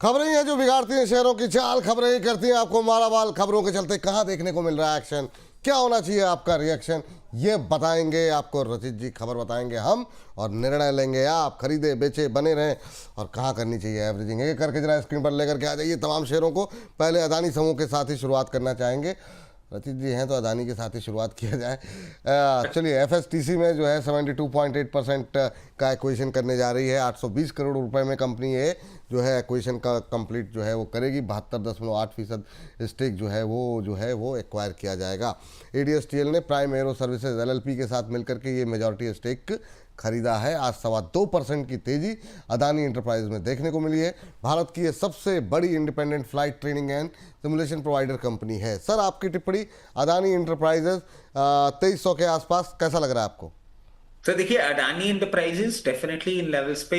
खबरें ही हैं जो बिगाड़ती हैं शहरों की चाल, खबरें ही करती हैं आपको मालामाल। खबरों के चलते कहाँ देखने को मिल रहा है एक्शन, क्या होना चाहिए आपका रिएक्शन, ये बताएंगे आपको रचित जी। खबर बताएंगे हम और निर्णय लेंगे आप। खरीदे बेचे बने रहें और कहाँ करनी चाहिए एवरेजिंग, एक करके जरा स्क्रीन पर लेकर के आ जाइए तमाम शेयरों को। पहले अदानी समूह के साथ ही शुरुआत करना चाहेंगे। रचित जी हैं तो अदानी के साथ ही शुरुआत किया जाए। चलिए, एफएसटीसी में जो है 72.8% का एक्विजिशन करने जा रही है। 820 करोड़ रुपए में कंपनी ये जो है एक्विजिशन का कंप्लीट जो है वो करेगी। 72.8% स्टेक जो है वो एक्वायर किया जाएगा। एडीएसटीएल ने प्राइम एरो सर्विसेज एलएलपी के साथ मिलकर के ये मेजॉरिटी स्टेक खरीदा है। आज 2.25% की तेजी अदानी इंटरप्राइज में देखने को मिली है। भारत की ये सबसे बड़ी independent flight training and simulation provider company है। सर, आपकी टिप्पणी अदानी इंटरप्राइजेज 2300 के आसपास, कैसा लग रहा है आपको? तो देखिए, Adani enterprises definitely in levels पे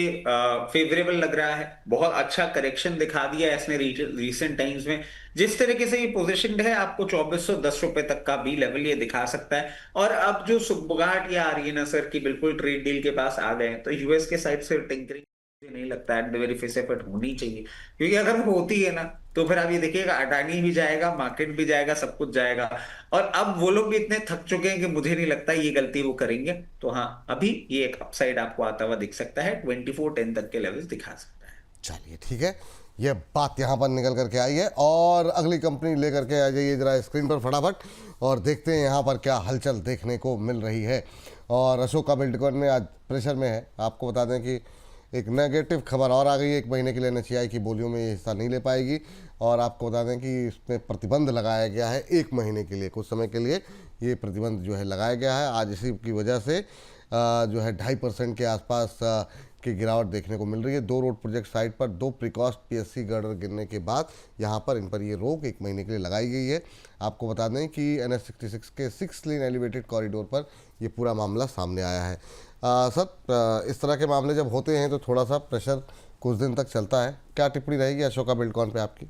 फेवरेबल लग रहा है। बहुत अच्छा करेक्शन दिखा दिया है इसने रीसेंट टाइम्स में। जिस तरीके से ये पोजीशनड है, आपको 2410 रुपए तक का भी लेवल ये दिखा सकता है। और अब जो सुगबुगाहट ये आ रही है ना सर, कि बिल्कुल ट्रेड डील के पास आ गए हैं, तो यूएस के साइड से टिंकरिंग मुझे नहीं लगता है, at the very face effort होनी चाहिए। क्योंकि अगर वो होती है ना, तो फिर आप ये देखिएगा, अडानी भी जाएगा, मार्केट भी जाएगा, सब कुछ जाएगा। और अब वो लोग भी इतने थक चुके हैं कि मुझे नहीं लगता ये गलती वो करेंगे। तो हाँ, अभी ये एक अपसाइड आपको आता हुआ दिख सकता है, 2410 तक के लेवल्स दिखा सकता है। चलिए ठीक है, ये बात यहाँ पर निकल करके आई है और अगली कंपनी लेकर के आ जाइए जरा स्क्रीन पर फटाफट और देखते हैं यहाँ पर क्या हलचल देखने को मिल रही है। और अशोका बिल्डकॉन में आज प्रेशर में है। आपको बता दें कि एक नेगेटिव खबर और आ गई है। 1 महीने के लिए एनएसईआई की बोलियों में ये हिस्सा नहीं ले पाएगी और आपको बता दें कि इसमें प्रतिबंध लगाया गया है 1 महीने के लिए, कुछ समय के लिए ये प्रतिबंध जो है लगाया गया है। आज इसी की वजह से जो है 2.5% के आसपास की गिरावट देखने को मिल रही है। 2 रोड प्रोजेक्ट साइट पर 2 प्रिकॉस्ट पीएससी गर्डर गिरने के बाद यहाँ पर इन पर ये रोक 1 महीने के लिए लगाई गई है। आपको बता दें कि NH66 के 6 लेन एलिवेटेड कॉरिडोर पर ये पूरा मामला सामने आया है। सर, इस तरह के मामले जब होते हैं तो थोड़ा सा प्रेशर कुछ दिन तक चलता है। क्या टिप्पणी रहेगी अशोका बिल्डकॉन पे आपकी?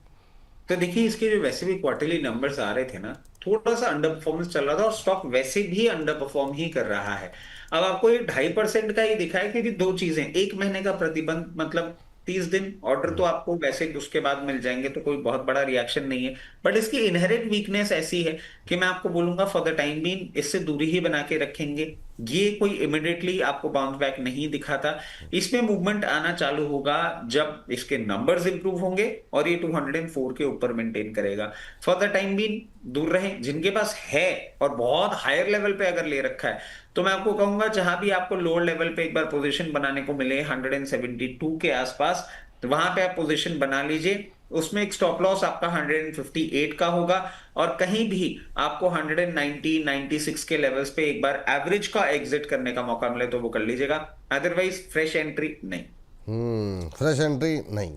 तो देखिए, इसके जो वैसे भी क्वार्टरली नंबर्स आ रहे थे ना, थोड़ा सा अंडर परफॉर्मेंस चल रहा था और स्टॉक वैसे भी अंडर परफॉर्म ही कर रहा है। अब आपको ये 2.5% का ही दिखा है, क्योंकि दो चीजें, 1 महीने का प्रतिबंध मतलब 30 दिन, ऑर्डर तो आपको वैसे उसके बाद मिल जाएंगे, तो कोई बहुत बड़ा रिएक्शन नहीं है। बट इसकी इनहेरेंट वीकनेस ऐसी है कि मैं आपको बोलूंगा फॉर द टाइम बीइंग इससे दूरी ही बना के रखेंगे। ये कोई इमिडिएटली आपको बाउंस बैक नहीं दिखाता। इसमें मूवमेंट आना चालू होगा जब इसके नंबर्स इंप्रूव होंगे और ये 204 के ऊपर मेंटेन करेगा। फॉर द टाइम बीइंग दूर रहें। जिनके पास है और बहुत हायर लेवल पे अगर ले रखा है, तो मैं आपको कहूंगा जहां भी आपको लोअर लेवल पे एक बार पोजीशन बनाने को मिले 172 के आसपास, तो वहां पे आप पोजीशन बना लीजिए। उसमें एक स्टॉप लॉस आपका 158 का होगा। और कहीं भी आपको 190 96 के लेवल्स पे एक बार एवरेज का एग्जिट करने का मौका मिले तो वो कर लीजिएगा। अदरवाइज फ्रेश एंट्री नहीं। फ्रेश एंट्री नहीं।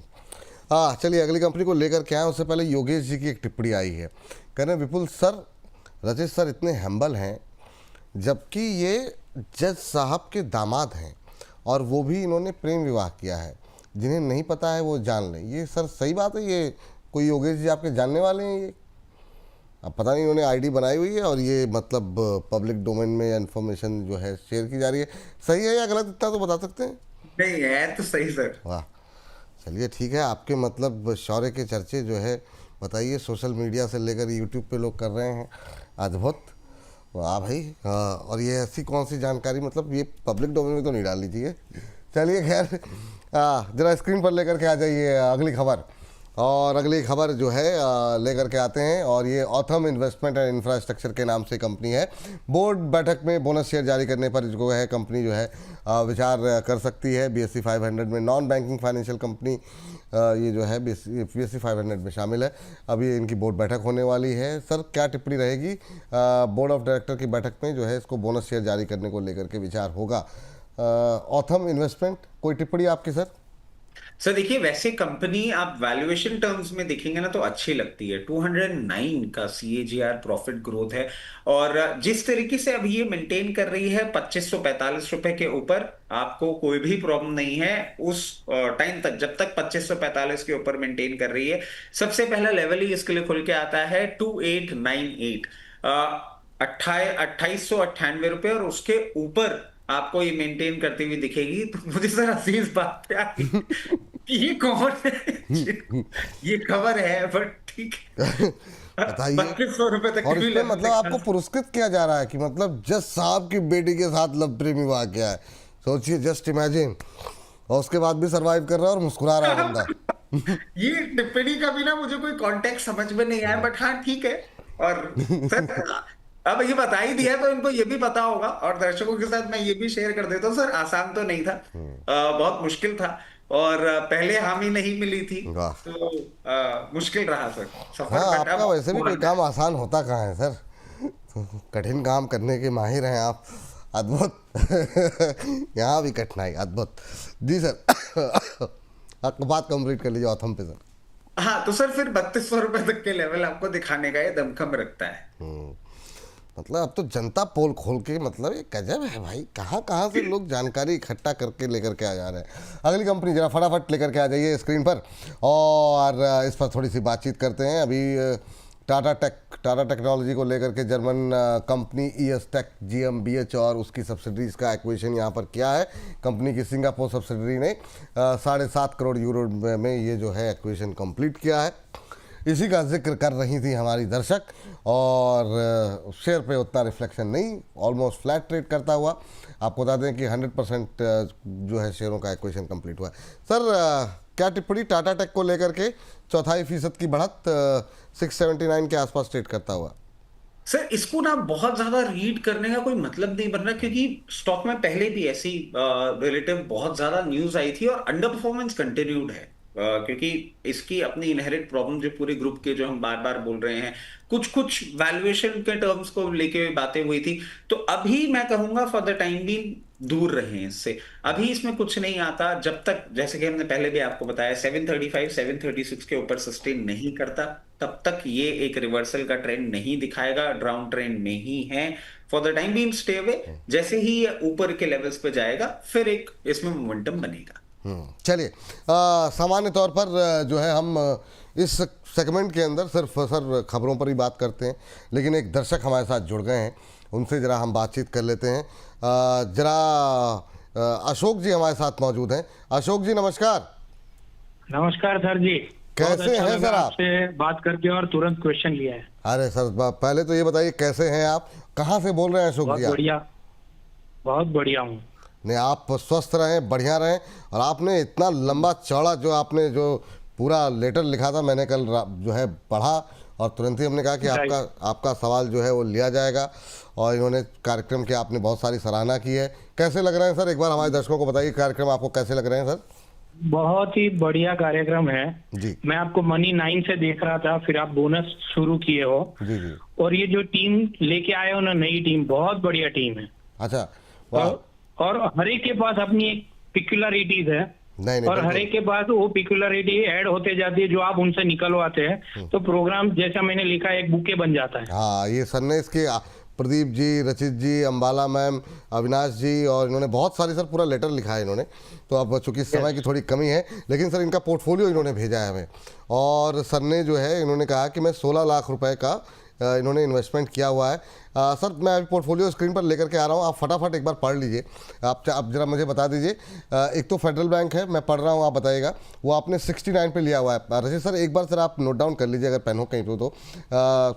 हाँ, चलिए अगली कंपनी को लेकर के आए। उससे पहले योगेश जी की एक टिप्पणी आई है। कह रहे हैं विपुल सर, रचित सर इतने हम्बल हैं, जबकि ये जज साहब के दामाद हैं और वो भी इन्होंने प्रेम विवाह किया है। जिन्हें नहीं पता है वो जान लें। ये सर सही बात है? ये कोई योगेश जी आपके जानने वाले हैं? ये अब पता नहीं, इन्होंने आईडी बनाई हुई है और ये मतलब पब्लिक डोमेन में इन्फॉर्मेशन जो है शेयर की जा रही है। सही है या गलत, इतना तो बता सकते हैं? नहीं है तो सही सर। वाह, चलिए ठीक है। आपके मतलब शौर्य के चर्चे जो है बताइए, सोशल मीडिया से लेकर यूट्यूब पे लोग कर रहे हैं। अद्भुत, वाह भाई। हाँ, और ये ऐसी कौन सी जानकारी, मतलब ये पब्लिक डोमेन में तो नहीं डालनी चाहिए। चलिए खैर, जरा स्क्रीन पर लेकर के आ जाइए अगली खबर। और अगली खबर जो है लेकर के आते हैं, और ये ऑथम इन्वेस्टमेंट एंड इंफ्रास्ट्रक्चर के नाम से कंपनी है। बोर्ड बैठक में बोनस शेयर जारी करने पर जो है कंपनी जो है विचार कर सकती है। BSE 500 में नॉन बैंकिंग फाइनेंशियल कंपनी ये जो है BSE 500 में शामिल है। अभी इनकी बोर्ड बैठक होने वाली है। सर, क्या टिप्पणी रहेगी? बोर्ड ऑफ डायरेक्टर की बैठक में जो है इसको बोनस शेयर जारी करने को लेकर के विचार होगा। ऑथम इन्वेस्टमेंट, कोई टिप्पणी आपकी सर? सर देखिए, वैसे कंपनी आप वैल्यूएशन टर्म्स में देखेंगे ना तो अच्छी लगती है। 209 का CAGR प्रॉफिट ग्रोथ है। और जिस तरीके से अब ये मेंटेन कर रही है 2545 रुपए के ऊपर, आपको कोई भी प्रॉब्लम नहीं है उस टाइम तक, जब तक 2545 के ऊपर मेंटेन कर रही है। सबसे पहला लेवल ही इसके लिए खुल के आता है 2898, 2898 रुपए, और उसके ऊपर आपको ये मेंटेन करती हुई दिखेगी। तो मुझे सर हंसी इस बात पे आ गई ये कौन है? ये खबर है बट ठीक है। बताइए। 3200 रुपए तक और की भी इसमें लेवल मतलब पे आपको खा पुरस्कृत किया जा रहा है कि मतलब जज साहब की बेटी के साथ लव प्रेमी हुआ क्या है, सोचिए, जस्ट इमेजिन। और उसके बाद भी सरवाइव कर रहा है और मुस्कुरा रहा है बंदा। ये टिप्पणी का भी ना मुझे कोई कॉन्टेक्स्ट समझ में नहीं आया, बट हाँ ठीक है। और सर, अब ये बता ही दिया तो इनको ये भी पता होगा, और दर्शकों के साथ मैं ये भी शेयर कर देता हूँ सर, आसान तो नहीं था। बहुत मुश्किल था। और पहले हामी नहीं मिली थी, वाह। तो मुश्किल रहा सर हाँ, सफर, बट आपका अब वैसे भी कोई हुआ है। काम आसान होता कहाँ है सर, कठिन काम करने के माहिर हैं आप। अद्भुत। यहाँ भी कठिनाई, अद्भुत। जी सर। आपको बात कंप्लीट कर लीजिए ऑथम पे सर। हाँ तो सर फिर 3200 रुपए तक के लेवल आपको दिखाने का ये दमखम रखता है। मतलब अब तो जनता पोल खोल के, मतलब ये गजब है भाई, कहाँ कहाँ से लोग जानकारी इकट्ठा करके लेकर के आ जा रहे हैं। अगली कंपनी जरा फटाफट लेकर के आ जाइए स्क्रीन पर, और इस पर थोड़ी सी बातचीत करते हैं। अभी टाटा टेक्नोलॉजी को लेकर के German company ES Tech GmbH और उसकी सब्सिडरीज का एक्विजिशन यहाँ पर किया है। कंपनी की सिंगापुर सब्सिडरी ने 7.5 करोड़ यूरो में ये जो है एक्विजिशन कंप्लीट किया है। इसी का जिक्र कर रही थी हमारी दर्शक, और शेयर पे उतना रिफ्लेक्शन नहीं, ऑलमोस्ट फ्लैट ट्रेड करता हुआ। आपको बता दें कि 100% जो है शेयरों का एक्विजिशन कंप्लीट हुआ है। सर, क्या टिप्पणी टाटा टेक को लेकर के? 4.25% की बढ़त, 679 के आसपास ट्रेड करता हुआ। सर इसको ना बहुत ज्यादा रीड करने का कोई मतलब नहीं बन रहा, क्योंकि स्टॉक में पहले भी ऐसी रिलेटिव बहुत ज्यादा न्यूज आई थी और अंडर परफॉर्मेंस कंटिन्यूड है। क्योंकि इसकी अपनी इनहेरिट प्रॉब्लम जो पूरे ग्रुप के, जो हम बार बार बोल रहे हैं, कुछ कुछ वैल्यूएशन के टर्म्स को लेके बातें हुई थी। तो अभी मैं कहूंगा फॉर द टाइम बीइंग दूर रहे इससे। अभी इसमें कुछ नहीं आता जब तक, जैसे कि हमने पहले भी आपको बताया, 735 736 के ऊपर सस्टेन नहीं करता, तब तक ये एक रिवर्सल का ट्रेंड नहीं दिखाएगा, डाउन ट्रेंड में ही है। For the time being stay away. जैसे ही ये ऊपर के लेवल्स पे जाएगा फिर एक इसमें मोमेंटम बनेगा। चलिए, सामान्य तौर पर जो है हम इस सेगमेंट के अंदर सिर्फ सर खबरों पर ही बात करते हैं, लेकिन एक दर्शक हमारे साथ जुड़ गए हैं, उनसे ज़रा हम बातचीत कर लेते हैं। ज़रा अशोक जी हमारे साथ मौजूद हैं। अशोक जी नमस्कार। नमस्कार सर जी। बहुत कैसे अच्छा हैं लगा सर आप? आपसे बात करके और तुरंत क्वेश्चन लिया है। अरे सर, पहले तो ये बताइए कैसे हैं आप, कहाँ से बोल रहे हैं अशोक बहुत जी आप? बढ़िया, बहुत बढ़िया हूँ। नहीं, आप स्वस्थ रहें, बढ़िया रहें। और आपने इतना लंबा चौड़ा जो आपने जो पूरा लेटर लिखा था, मैंने कल जो है पढ़ा, और तुरंत ही हमने कहा कि आपका सवाल जो है वो लिया जाएगा। और इन्होंने कार्यक्रम की आपने बहुत सारी सराहना की है। कैसे लग रहे हैं सर, एक बार हमारे दर्शकों को बताइए कार्यक्रम आपको कैसे लग रहे हैं सर? बहुत ही बढ़िया कार्यक्रम है जी मैं आपको मनी 9 से देख रहा था, फिर आप बोनस शुरू किए हो। जी जी। और ये जो टीम लेके आए हो ना, नई टीम, बहुत बढ़िया टीम है। अच्छा, वाह। और हर एक के पास अपनी एक पिक्युलरिटीज है, नहीं और हर एक के पास वो पिक्युलरिटी ऐड होते जाती है जो आप उनसे निकलवाते हैं, तो प्रोग्राम जैसा मैंने लिखा है एक बुके बन जाता है। हाँ, ये सन्नेस के प्रदीप जी, रचित जी, अंबाला मैम, अविनाश जी, और इन्होंने बहुत सारी सर पूरा लेटर लिखा है इन्होंने। तो अब चूंकि समय की थोड़ी कमी है, लेकिन सर इनका पोर्टफोलियो इन्होंने भेजा है हमें। और सर ने जो है, इन्होंने कहा कि मैं 16 लाख रुपए का इन्होंने इन्वेस्टमेंट किया हुआ है। सर, मैं अभी पोर्टफोलियो स्क्रीन पर लेकर के आ रहा हूँ, आप फटाफट एक बार पढ़ लीजिए। आप जरा मुझे बता दीजिए। एक तो फेडरल बैंक है, मैं पढ़ रहा हूँ, आप बताइएगा। वो आपने 69 पे लिया हुआ है। रशीद सर, एक बार सर आप नोट डाउन कर लीजिए अगर पेन हो कहीं पे, तो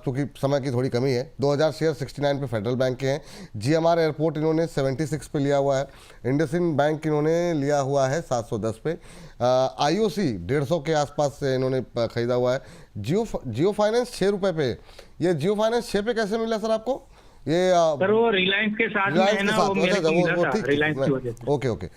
क्योंकि समय की थोड़ी कमी है। 2000 शेयर 69 पे फेडरल बैंक के हैं। GMR एयरपोर्ट इन्होंने 76 पे लिया हुआ है। इंडसइंड बैंक इन्होंने लिया हुआ है 710 पे। IOC 150 के आसपास से इन्होंने खरीदा हुआ है। जियो फाइनेंस 6 रुपये पे। ये जियो फाइनेंस 6 पे कैसे मिला सर आपको? ये सर वो रिलायंस के साथ में है ना, वो मेरे को मिला था रिलायंस की वजह से। ओके।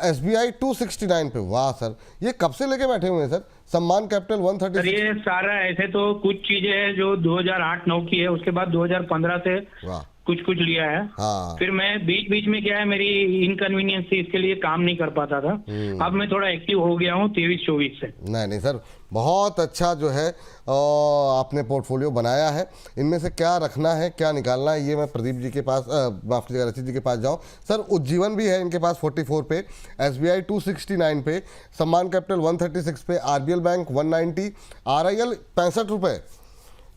SBI 269 पे। वाह सर, ये कब से लेके बैठे हुए हैं सर? सम्मान कैपिटल सर 136। ये सारा ऐसे तो कुछ चीजें हैं जो 2008-9 की है, उसके बाद 2015 से वाह। कुछ लिया है। हाँ। फिर मैं बीच बीच में, क्या है, मेरी इनकन्वीनियंस थी, इसके लिए काम नहीं कर पाता था। अब मैं थोड़ा एक्टिव हो गया हूँ 23-24 से। नहीं सर, बहुत अच्छा जो है आपने पोर्टफोलियो बनाया है। इनमें से क्या रखना है, क्या निकालना है, ये मैं प्रदीप जी के पास, माफ कीजिएगा, रचित जी के पास जाऊँ। सर, उज्जीवन भी है इनके पास 44 पे, SBI 269 पे, सम्मान कैपिटल 136 पे, RBL बैंक 190, RIL 65 रुपये।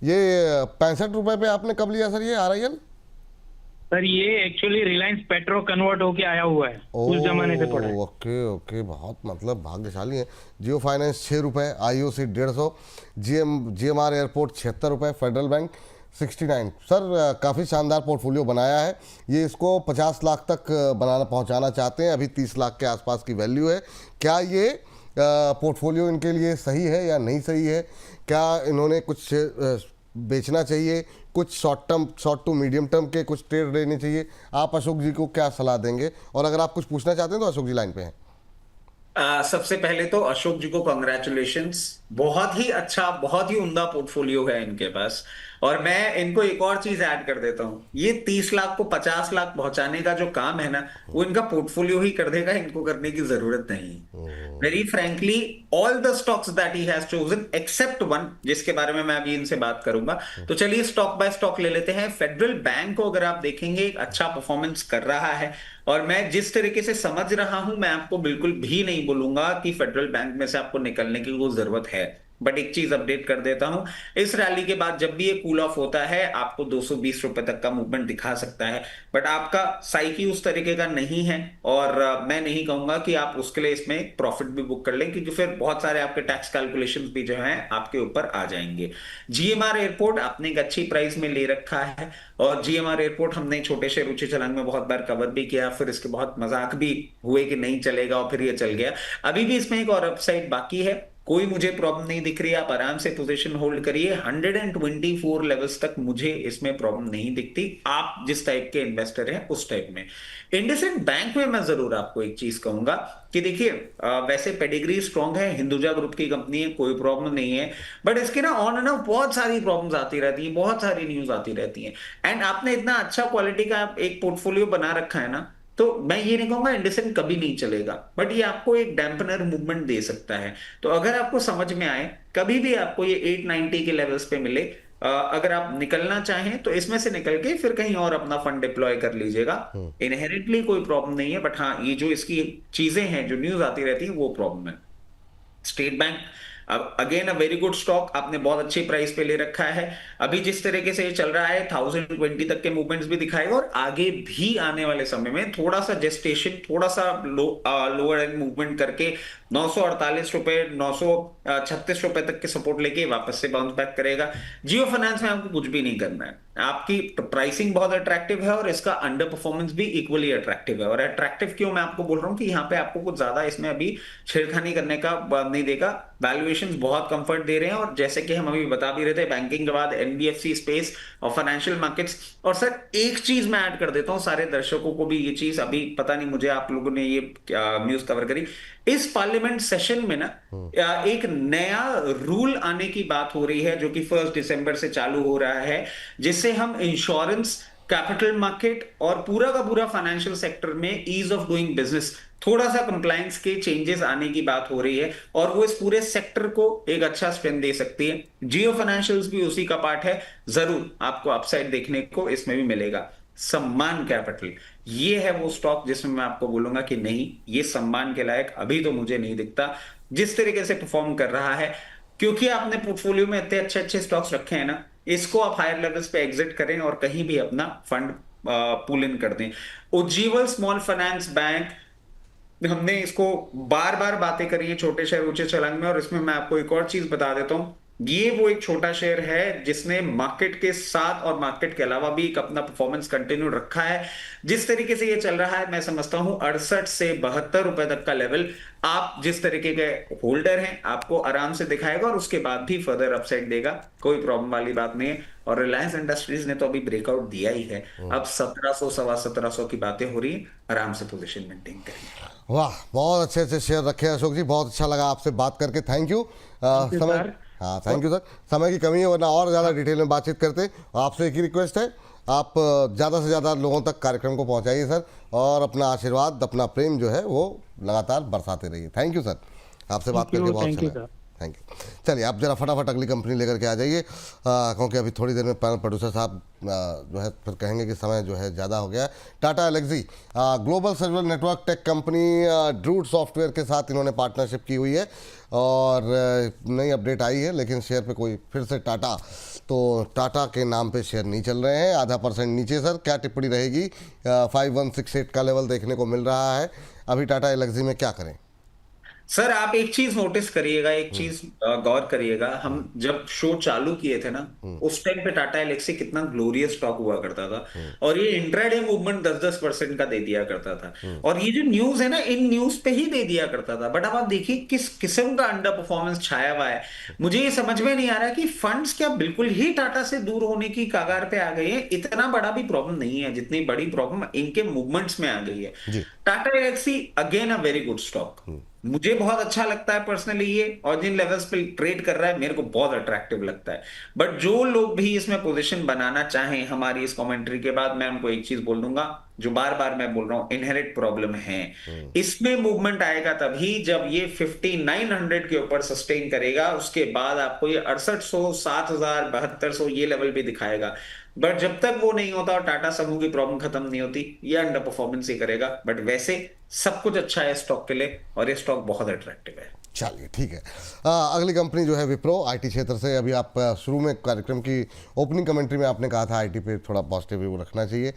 ये 65 रुपये पे आपने कब लिया सर ये RIL? सर ये एक्चुअली रिलायंस पेट्रो कन्वर्ट होके आया हुआ है, उस जमाने से पड़ा है। ओके ओके, बहुत मतलब भाग्यशाली है। जियो फाइनेंस 6 रुपये, IOC 150, GMR एयरपोर्ट 76 रुपये, फेडरल बैंक 69। सर काफ़ी शानदार पोर्टफोलियो बनाया है ये, इसको 50 लाख तक पहुंचाना चाहते हैं, अभी 30 लाख के आसपास की वैल्यू है। क्या ये पोर्टफोलियो इनके लिए सही है या नहीं सही है? क्या इन्होंने कुछ बेचना चाहिए, कुछ शॉर्ट टू मीडियम टर्म के कुछ ट्रेड लेने चाहिए? आप अशोक जी को क्या सलाह देंगे? और अगर आप कुछ पूछना चाहते हैं तो अशोक जी लाइन पे हैं। सबसे पहले तो अशोक जी को कॉन्ग्रेचुलेशंस, बहुत ही अच्छा, बहुत ही उम्दा पोर्टफोलियो है इनके पास। और मैं इनको एक और चीज ऐड कर देता हूं, ये 30 लाख को 50 लाख पहुंचाने का जो काम है ना, वो इनका पोर्टफोलियो ही कर देगा, इनको करने की जरूरत नहीं। Very frankly, all the stocks that he has chosen except one, जिसके बारे में मैं अभी इनसे बात करूंगा। तो चलिए स्टॉक बाय स्टॉक ले लेते हैं। फेडरल बैंक को अगर आप देखेंगे, एक अच्छा परफॉर्मेंस कर रहा है, और मैं जिस तरीके से समझ रहा हूं, मैं आपको बिल्कुल भी नहीं बोलूंगा कि फेडरल बैंक में से आपको निकलने की कोई जरूरत है। बट एक चीज अपडेट कर देता हूं, इस रैली के बाद जब भी ये कूल ऑफ होता है, आपको 220 रुपए तक का मूवमेंट दिखा सकता है। बट आपका साइकी उस तरीके का नहीं है, और मैं नहीं कहूंगा कि आप उसके लिए इसमें प्रॉफिट भी बुक कर लें, क्योंकि फिर बहुत सारे आपके टैक्स कैलकुलेशंस भी जो हैं आपके ऊपर आ जाएंगे। GMR एयरपोर्ट आपने एक अच्छी प्राइस में ले रखा है, और GMR एयरपोर्ट हमने छोटे शेयर ऊंचे चलन में बहुत बार कवर भी किया, फिर इसके बहुत मजाक भी हुए कि नहीं चलेगा, और फिर ये चल गया। अभी भी इसमें एक और अपसाइड बाकी है, कोई मुझे प्रॉब्लम नहीं दिख रही है, आप आराम से पोजीशन होल्ड करिए। 124 लेवल्स तक मुझे इसमें प्रॉब्लम नहीं दिखती, आप जिस टाइप के इन्वेस्टर हैं उस टाइप में। इंडसइंड बैंक में मैं जरूर आपको एक चीज कहूंगा कि देखिए, वैसे पेडिग्री स्ट्रांग है, हिंदुजा ग्रुप की कंपनी है, कोई प्रॉब्लम नहीं है, बट इसके ना ऑन एंड ऑफ बहुत सारी प्रॉब्लम्स आती रहती हैं, बहुत सारी न्यूज आती रहती हैं। एंड आपने इतना अच्छा क्वालिटी का एक पोर्टफोलियो बना रखा है ना, तो मैं ये नहीं कहूंगा इंडसइंड कभी नहीं चलेगा, बट ये आपको एक डैम्पनर मूवमेंट दे सकता है। तो अगर आपको समझ में आए, कभी भी आपको ये 890 के लेवल्स पे मिले, अगर आप निकलना चाहें तो इसमें से निकल के फिर कहीं और अपना फंड डिप्लॉय कर लीजिएगा। इनहेरेंटली कोई प्रॉब्लम नहीं है, बट हाँ, ये जो इसकी चीजें हैं, जो न्यूज आती रहती है, वो प्रॉब्लम है। स्टेट बैंक, अब again a very good stock, आपने बहुत अच्छी प्राइस पे ले रखा है। अभी जिस तरीके से ये चल रहा है, 1020 तक के मूवमेंट्स भी दिखाएगा, और आगे भी आने वाले समय में थोड़ा सा जेस्टेशन, थोड़ा सा लोअर एंड मूवमेंट करके 948 रुपए, 936 रुपए तक के सपोर्ट लेके वापस से बाउंस बैक करेगा। जियो फाइनेंस में आपको कुछ भी नहीं करना है, आपकी प्राइसिंग बहुत अट्रैक्टिव है, और इसका अंडर परफॉर्मेंस भी इक्वली अट्रैक्टिव है। और अट्रैक्टिव क्यों मैं आपको बोल रहा हूं कि यहाँ पे आपको कुछ ज्यादा इसमें अभी छेड़खानी करने का नहीं देगा, वैल्यूएशंस बहुत कंफर्ट दे रहे हैं। और जैसे कि हम अभी बता भी रहे थे, बैंकिंग के बाद NBFC स्पेस और फाइनेंशियल मार्केट्स। और सर एक चीज मैं ऐड कर देता हूं, सारे दर्शकों को भी ये चीज, अभी पता नहीं मुझे आप लोगों ने ये न्यूज कवर करी, इस पार्लियामेंट सेशन में ना एक नया रूल आने की बात हो रही है, जो कि 1 दिसंबर से चालू हो रहा है, जिससे हम इंश्योरेंस, कैपिटल मार्केट और पूरा का पूरा फाइनेंशियल सेक्टर में ईज ऑफ डूइंग बिजनेस, थोड़ा सा कंप्लायंस के चेंजेस आने की बात हो रही है, और वो इस पूरे सेक्टर को एक अच्छा स्ट्रेंथ दे सकती है। जियो फाइनेंशियल्स भी उसी का पार्ट है, जरूर आपको अपसाइड देखने को इसमें भी मिलेगा। सम्मान कैपिटल, ये है वो स्टॉक जिसमें मैं आपको बोलूंगा कि नहीं, ये सम्मान के लायक अभी तो मुझे नहीं दिखता, जिस तरीके से परफॉर्म कर रहा है। क्योंकि आपने पोर्टफोलियो में इतने अच्छे अच्छे स्टॉक्स रखे हैं ना, इसको आप हायर लेवल्स पे एग्जिट करें और कहीं भी अपना फंड पुल इन कर दें। उज्जीवन स्मॉल फाइनेंस बैंक, हमने इसको बार बार बातें करी है छोटे शेयर ऊंचे छलांग में, और इसमें मैं आपको एक और चीज बता देता हूं, ये वो एक छोटा शेयर है जिसने मार्केट के साथ और मार्केट के अलावा भी एक अपना परफॉर्मेंस कंटिन्यू रखा है। जिस तरीके से ये चल रहा है, मैं समझता हूं 68 से 72 रुपए तक का लेवल आप जिस तरीके के होल्डर हैं, आपको आराम से दिखाएगा, और उसके बाद भी फर्दर अपसाइड देगा, कोई प्रॉब्लम वाली बात नहीं है। और रिलायंस इंडस्ट्रीज ने तो अभी ब्रेकआउट दिया ही है, अब 1700 सवा 1700 की बातें हो रही है, आराम से पोजीशन मेंटेन करेंगे। वाह, बहुत अच्छे अच्छे शेयर रखे हैं अशोक जी, बहुत अच्छा लगा आपसे बात करके, थैंक यू। समय, हाँ थैंक यू सर, समय की कमी है, वरना और ज़्यादा डिटेल में बातचीत करते। आपसे एक ही रिक्वेस्ट है, आप ज़्यादा से ज़्यादा लोगों तक कार्यक्रम को पहुंचाइए सर, और अपना आशीर्वाद, अपना प्रेम जो है वो लगातार बरसाते रहिए। थैंक यू सर, आपसे बात करके बहुत अच्छा लगा। Thank you. चलिए आप जरा फटाफट अगली कंपनी लेकर के आ जाइए, क्योंकि अभी थोड़ी देर में पैनल प्रोड्यूसर साहब जो है फिर कहेंगे कि समय जो है ज़्यादा हो गया है। Tata Elxsi global cellular network tech company Drut software के साथ इन्होंने पार्टनरशिप की हुई है और नई अपडेट आई है, लेकिन शेयर पे कोई फिर से टाटा के नाम पे शेयर नहीं चल रहे हैं, आधा % नीचे। सर क्या टिप्पणी रहेगी? 5168 का लेवल देखने को मिल रहा है, अभी टाटा एलेक्सी में क्या करें? सर आप एक चीज नोटिस करिएगा, एक चीज गौर करिएगा, हम जब शो चालू किए थे ना उस टाइम पे टाटा एलेक्सी कितना ग्लोरियस स्टॉक हुआ करता था और ये इंट्राडे मूवमेंट 10-10% का दे दिया करता था और ये जो न्यूज है ना इन न्यूज पे ही दे दिया करता था। बट अब आप देखिए किस किस्म का अंडर परफॉर्मेंस छाया हुआ है। मुझे ये समझ में नहीं आ रहा कि फंड्स क्या बिल्कुल ही टाटा से दूर होने की कगार पे आ गए हैं। इतना बड़ा भी प्रॉब्लम नहीं है जितनी बड़ी प्रॉब्लम इनके मूवमेंट्स में आ गई है। जी। Tata Elxsi again a very good stock, मुझे बहुत अच्छा लगता है पर्सनली ये, और जिन लेवल्स पे ट्रेड कर रहा है मेरे को बहुत अट्रैक्टिव लगता है। बट जो लोग भी इसमें पोजीशन बनाना चाहें हमारी इस कमेंट्री के बाद, मैं उनको एक चीज बोल दूंगा जो बार बार मैं बोल रहा हूं, इनहेरिट प्रॉब्लम है। इसमें मूवमेंट आएगा तभी जब ये 5900 के ऊपर सस्टेन करेगा, उसके बाद आपको ये 6800, 7000, 7200 ये लेवल भी दिखाएगा। बट जब तक वो नहीं होता और टाटा समूह की प्रॉब्लम खत्म नहीं होती, ये अंडर परफॉर्मेंस ही करेगा। बट वैसे सब कुछ अच्छा है स्टॉक के लिए और ये स्टॉक बहुत अट्रैक्टिव है। चलिए ठीक है। अगली कंपनी जो है विप्रो, आईटी क्षेत्र से। अभी आप शुरू में कार्यक्रम की ओपनिंग कमेंट्री में आपने कहा था आईटी पे थोड़ा पॉजिटिव व्यू रखना चाहिए,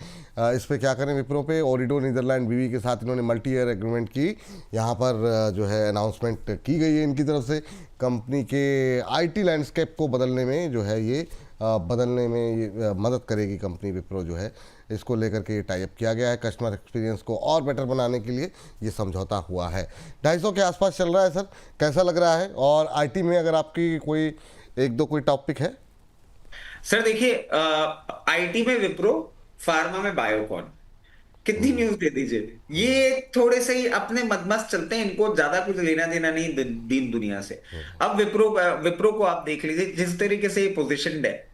इस पे क्या करें विप्रो पे? ओरिडो नीदरलैंड बीवी के साथ इन्होंने मल्टी ईयर एग्रीमेंट की, यहाँ पर जो है अनाउंसमेंट की गई है इनकी तरफ से। कंपनी के आईटी लैंडस्केप को बदलने में जो है ये मदद करेगी कंपनी विप्रो जो है, इसको लेकर के ये टाई अप किया गया है। कस्टमर एक्सपीरियंस को और बेटर बनाने के लिए ये समझौता हुआ है। 250 के आसपास चल रहा है सर, कैसा लग रहा है? और आईटी में अगर आपकी कोई टॉपिक है? सर देखिए, आईटी में विप्रो, फार्मा में बायोकॉन, कितनी न्यूज दे दीजिए, ये थोड़े से ही अपने मदमस्त चलते हैं, इनको ज्यादा कुछ लेना देना नहीं दीन दुनिया से। अब विप्रो को आप देख लीजिए जिस तरीके से ये पोजिशन है,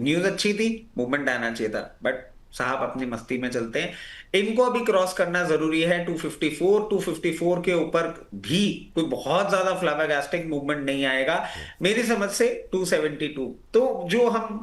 न्यूज अच्छी थी, मूवमेंट आना चाहिए था, बट साहब अपनी मस्ती में चलते हैं। इनको अभी क्रॉस करना जरूरी है 254 के ऊपर भी कोई बहुत ज्यादा फ्लैबागैस्टिक मूवमेंट नहीं आएगा मेरी समझ से। 272 तो जो हम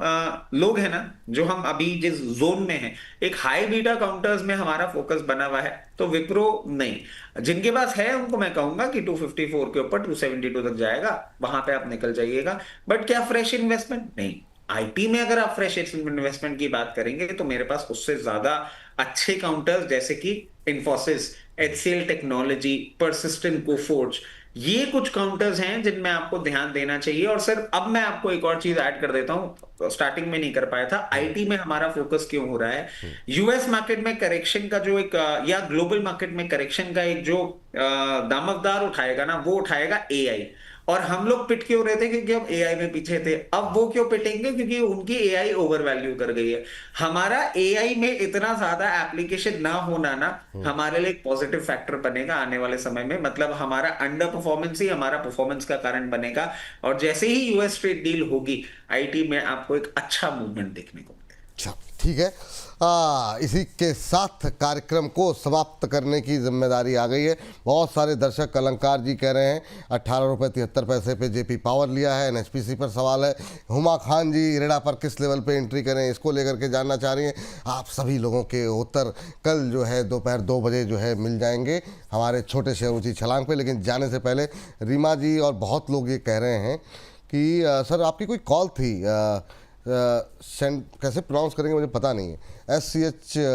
लोग हैं ना, जो हम अभी जिस जोन में हैं, एक हाई बीटा काउंटर्स में हमारा फोकस बना हुआ है, तो विप्रो नहीं, जिनके पास है उनको मैं कहूंगा कि 254 के ऊपर 272 तक जाएगा, वहां पे आप निकल जाइएगा। बट क्या फ्रेश इन्वेस्टमेंट? नहीं। आईटी में अगर आप फ्रेश इन्वेस्टमेंट की बात करेंगे तो मेरे पास उससे ज्यादा अच्छे काउंटर्स जैसे कि Infosys, HCL technology, persistent, Coforge, ये कुछ काउंटर्स हैं जिनमें आपको ध्यान देना चाहिए। और सर अब मैं आपको एक और चीज ऐड कर देता हूं, स्टार्टिंग में नहीं कर पाया था, आईटी में हमारा फोकस क्यों हो रहा है। यूएस मार्केट में करेक्शन का जो एक या ग्लोबल मार्केट में करेक्शन का एक जो दामकदार उठाएगा ना, वो उठाएगा एआई। और हम लोग पिट क्यों रहे थे? क्योंकि हम एआई में पीछे थे। अब वो क्यों पिटेंगे? क्योंकि उनकी एआई ओवर वैल्यू कर गई है। हमारा एआई में इतना ज्यादा एप्लीकेशन ना होना ना हमारे लिए एक पॉजिटिव फैक्टर बनेगा आने वाले समय में। मतलब हमारा अंडर परफॉर्मेंस ही हमारा परफॉर्मेंस का कारण बनेगा। और जैसे ही यूएस ट्रेड डील होगी, आईटी में आपको एक अच्छा मूवमेंट देखने को मिलेगा। अच्छा ठीक है। इसी के साथ कार्यक्रम को समाप्त करने की जिम्मेदारी आ गई है। बहुत सारे दर्शक, अलंकार जी कह रहे हैं 18 रुपये 73 पैसे पे जेपी पावर लिया है। एनएचपीसी पर सवाल है। हुमा खान जी इरेडा पर किस लेवल पे एंट्री करें, इसको लेकर के जानना चाह रही हैं। आप सभी लोगों के उत्तर कल जो है दोपहर 2 बजे जो है मिल जाएंगे हमारे छोटे शेयर ऊंची छलांग पे। लेकिन जाने से पहले रीमा जी और बहुत लोग ये कह रहे हैं कि सर आपकी कोई कॉल थी, कैसे प्रोनाउंस करेंगे मुझे पता नहीं है, SCHENIDER,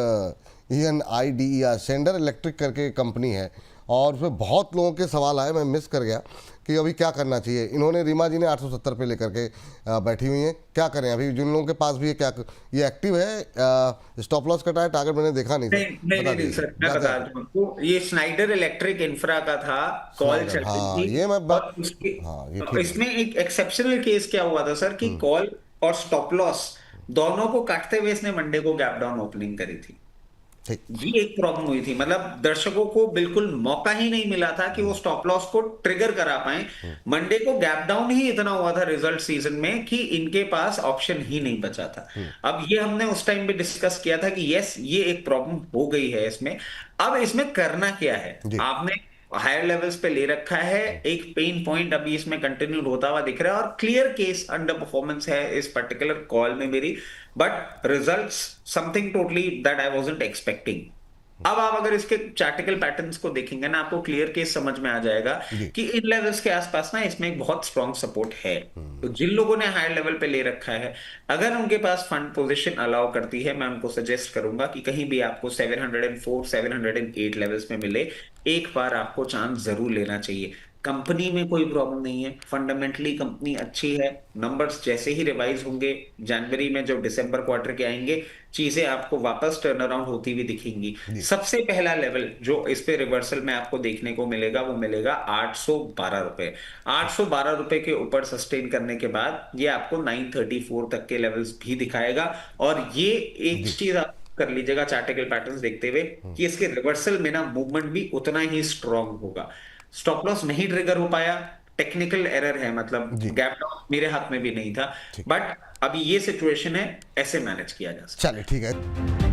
सेंडर इलेक्ट्रिक करके कंपनी है, और उसमें बहुत लोगों के सवाल आए, मैं मिस कर गया कि अभी क्या करना चाहिए। इन्होंने, रीमा जी ने 870 पे लेकर के बैठी हुई हैं, क्या करें अभी? जिन लोगों के पास भी है, क्या ये एक्टिव है? स्टॉप लॉस कटा है, टारगेट मैंने देखा नहीं। नहीं सर, मैं बता दूं आपको, ये स्नाइडर इलेक्ट्रिक इंफ्रा का था, कॉल चल रही थी। ये मैं इसमें एक एक्सेप्शनल केस क्या हुआ था सर कि कॉल और स्टॉप लॉस दोनों को काटते हुए इसने मंडे को गैप डाउन ओपनिंग करी थी। ये एक प्रॉब्लम हुई थी, मतलब दर्शकों को बिल्कुल मौका ही नहीं मिला था कि वो स्टॉप लॉस को ट्रिगर करा पाए। मंडे को गैप डाउन ही इतना हुआ था रिजल्ट सीजन में कि इनके पास ऑप्शन ही नहीं बचा था। अब ये हमने उस टाइम पे डिस्कस किया था कि यस, ये एक प्रॉब्लम हो गई है इसमें। अब इसमें करना क्या है? आपने हायर लेवल्स पे ले रखा है, एक पेन पॉइंट अभी इसमें कंटिन्यू होता हुआ दिख रहा है और क्लियर केस अंडर परफॉर्मेंस है इस पर्टिकुलर कॉल में मेरी, but results something totally that I wasn't expecting. अब आप अगर इसके चार्टिकल पैटर्न्स को देखेंगे ना, आपको क्लियर केस समझ में आ जाएगा कि इन लेवल्स के आसपास ना इसमें एक बहुत स्ट्रॉन्ग सपोर्ट है। तो जिन लोगों ने हायर लेवल पे ले रखा है, अगर उनके पास फंड पोजीशन अलाउ करती है, मैं उनको सजेस्ट करूंगा कि कहीं भी आपको 704 708 लेवल्स में मिले, एक बार आपको चांस जरूर लेना चाहिए। कंपनी में कोई प्रॉब्लम नहीं है, फंडामेंटली कंपनी अच्छी है, नंबर्स जैसे ही रिवाइज होंगे जनवरी में, जो दिसंबर क्वार्टर के आएंगे, चीजें आपको वापस टर्न अराउंड होती हुई दिखेंगी। सबसे पहला लेवल जो इस पे रिवर्सल में आपको देखने को मिलेगा वो मिलेगा 812 रुपए। 812 रुपए के ऊपर सस्टेन करने के बाद ये आपको 934 तक के लेवल्स भी दिखाएगा। और ये एक चीज आप कर लीजिएगा चार्टिकल पैटर्न्स देखते हुए कि इसके रिवर्सल में ना मूवमेंट भी उतना ही स्ट्रांग होगा। स्टॉप लॉस नहीं ट्रिगर हो पाया, टेक्निकल एरर है, मतलब गैप डाउन मेरे हाथ में भी नहीं था, बट अभी ये सिचुएशन है, ऐसे मैनेज किया जा सकता है। चलिए ठीक है।